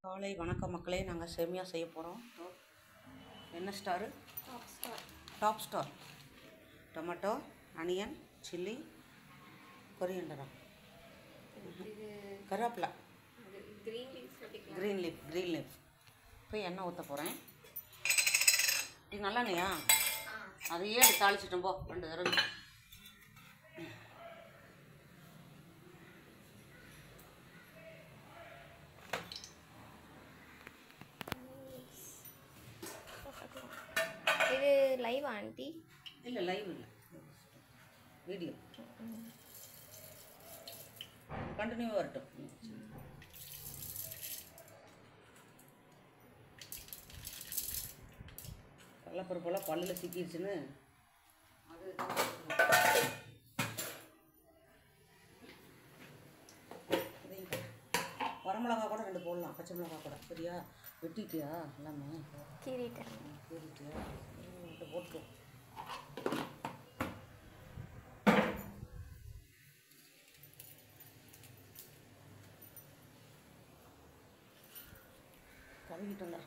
காலை வணக்கம் மக்களே. நாங்கள் சேமியா செய்ய போகிறோம். என்ன star? Top star. Tomato, onion, chilli, கொரியண்டரா, கருவேப்பிலை, க்ரீன் லீஃப். போய் எண்ணெய் ஊற்ற போகிறேன். இது நல்லெண்ணெயா? அதையே அப்படி தாளிச்சிட்டோம் போ 2 தடவை. இது லைவ் ஆண்டி? இல்லை லைவ் இல்லை, வீடியோ கண்டினியூவாக வரட்டும். கடலப்பருப்பெல்லாம் பல்லில் சிக்கிடுச்சுன்னு அது வரமிளகா கூட 2 போடலாம், பச்சை மிளகா கூட. சரியா? வெட்டிட்டியா? எல்லாமே கீறிட்டியா? போட்டு கழுவிட்டோம்ல.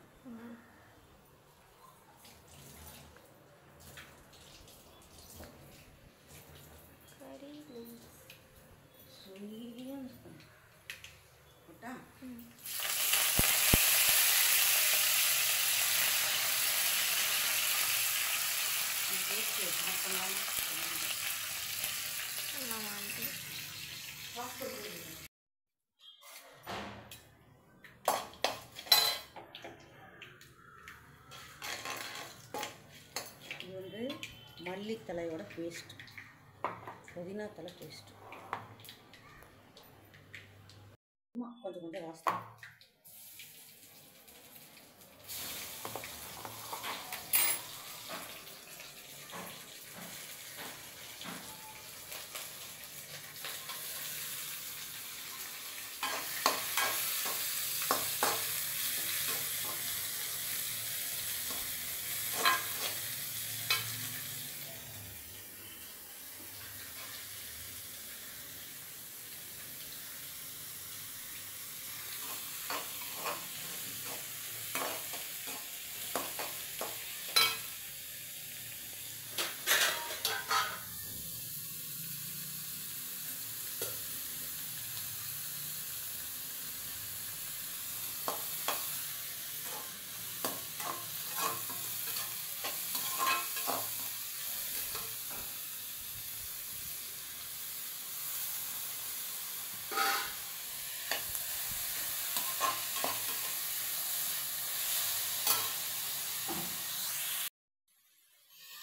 இது வந்து மல்லித்தலையோட பேஸ்ட், புதினா தலை பேஸ்ட். கொஞ்சம் கொஞ்சம் வாசம்.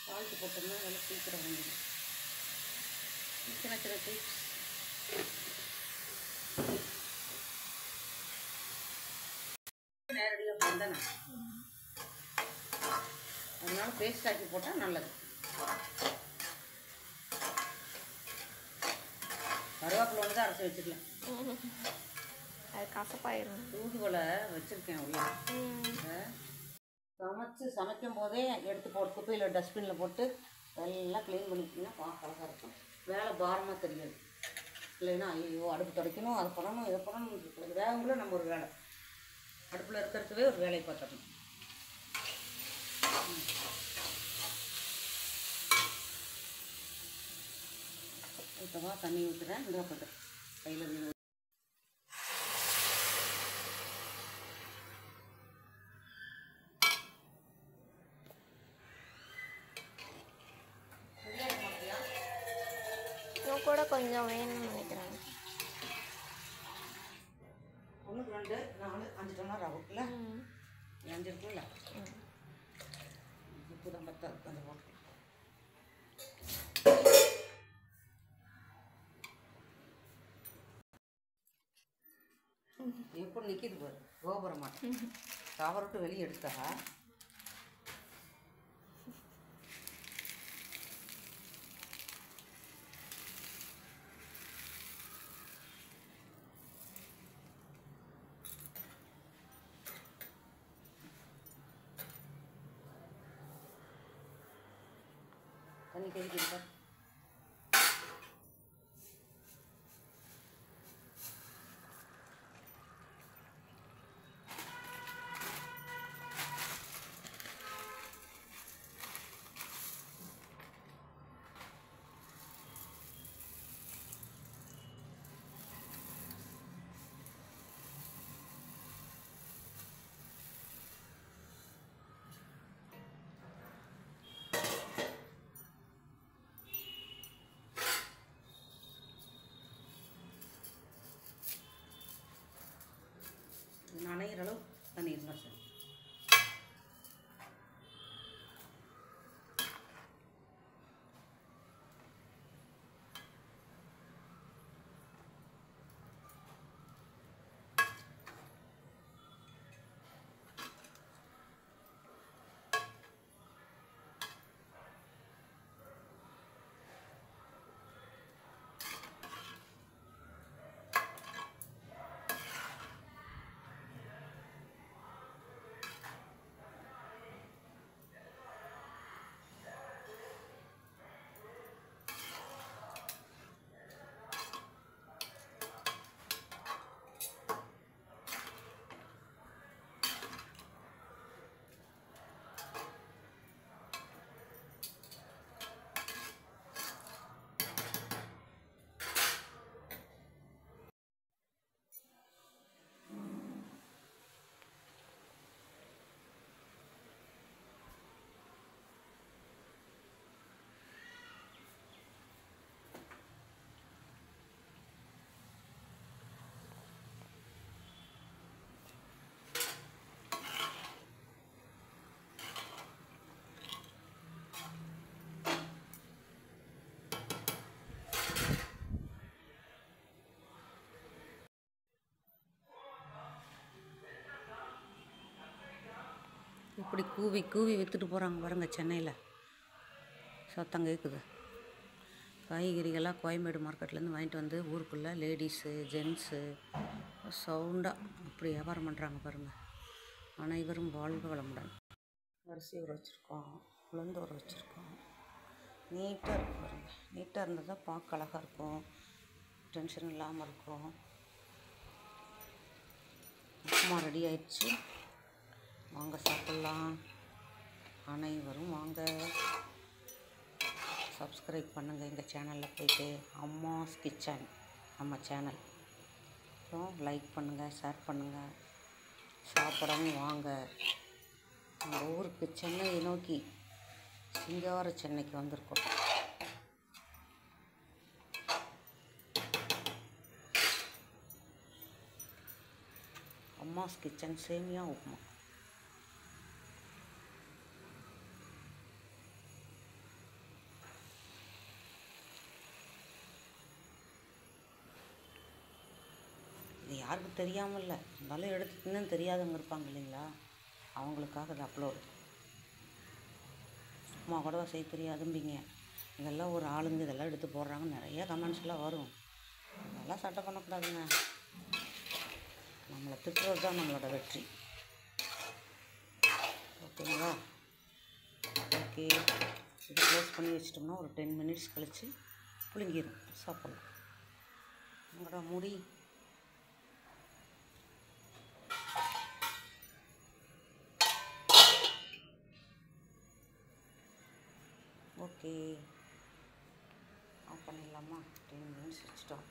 சால்ட்டு போட்டோம்னா நல்லா சீக்கிரம் வந்துடும். சின்ன சின்ன டிப்ஸ். நேரடியாக பண்ணேன், அதனால பேஸ்ட் ஆக்கி போட்டால் நல்லது. கருவேப்பிலை வந்து தான் அரைச்சி வச்சுக்கலாம். அது கசப்பாயிரும். தூதுவளை வச்சுருக்கேன் உள்ள. சமைக்கும் போதே எடுத்து போட்டு குப்பையில் டஸ்ட்பினில் போட்டு எல்லாம் க்ளீன் பண்ணிக்கிட்டிங்கன்னா அழகாக இருக்கும். வேலை பாரமாக தெரியாது. இல்லைன்னா ஐயோ அடுப்பு துடைக்கணும், அது பண்ணணும், இதை பண்ணணும். வேகங்களும் நம்ம ஒரு வேலை, அடுப்பில் இருக்கிறதுவே ஒரு வேலையை பார்த்துக்கணும். ஊற்றவா தண்ணி ஊற்றுறேன். இந்த பண்ணுறேன் கையில் கூட கொஞ்சம் வேணும்னு நினைக்கிறேன். 1, 2, 4, 5 டம்ளர் ஆகும்ல. 5 இருக்குல்ல. உப்பு தான் பத்தாது, கொஞ்சம் போட்டு. எப்படி நிற்கிது பாரு கோபுரமாக. தவறட்டு வெளியே எடுத்தா தண்ணி கொதிக்குது. இப்படி கூவி கூவி விற்றுட்டு போகிறாங்க பாருங்க. சென்னையில் சத்தம் கேட்குது. காய்கறிகள்லாம் கோயம்பேடு மார்க்கெட்லேருந்து வாங்கிட்டு வந்து ஊருக்குள்ளே லேடிஸு ஜென்ஸு சவுண்டாக அப்படி வியாபாரம் பண்ணுறாங்க பாருங்கள். அனைவரும் வாழ்க வளமுடன். அரிசி ஊற வச்சுருக்கோம், உளுந்து ஊற வச்சுருக்கோம். நீட்டாக இருக்கும் பாருங்கள். நீட்டாக இருந்தால் தான் பார்க்க அழகாக இருக்கும், டென்ஷன் இல்லாமல் இருக்கும். உப்புமா ரெடி ஆயிடுச்சு, வாங்க சாப்பிட்லாம். அனைவரும் வாங்க. சப்ஸ்கிரைப் பண்ணுங்கள் எங்கள் சேனலில் போய்ட்டு, அம்மாஸ் கிச்சன் நம்ம சேனல். அப்புறம் லைக் பண்ணுங்கள், ஷேர் பண்ணுங்கள். சாப்பிடவும் வாங்க. நம்ம ஊருக்கு சென்னையை நோக்கி சிங்கார சென்னைக்கு வந்திருக்கோம். அம்மாஸ் கிச்சன் சேமியா உப்புமா. இது யாருக்கு தெரியாமல் இல்லை, இருந்தாலும் எடுத்து இன்னும் தெரியாதவங்க இருப்பாங்க இல்லைங்களா, அவங்களுக்காக இது அப்லோடு. உப்புமா கூட செய்ய தெரியாதும்பிங்க, இதெல்லாம் ஒரு ஆளுங்க இதெல்லாம் எடுத்து போடுறாங்க, நிறைய கமெண்ட்ஸ்லாம் வரும். அதெல்லாம் சட்டை பண்ணக்கூடாதுங்க. நம்மளை திட்டுறது தான் நம்மளோட வெற்றி. ஓகேங்களா? ஓகே, இது க்ளோஸ் பண்ணி வச்சிட்டோம்னா ஒரு 10 மினிட்ஸ் கழித்து புளிங்கிடும், சாப்பிட்லாம். உங்களோட முடி ஓகே, ஆஃப் பண்ணிடலாமா? 10 மினிட்ஸ் வச்சுட்டோம்.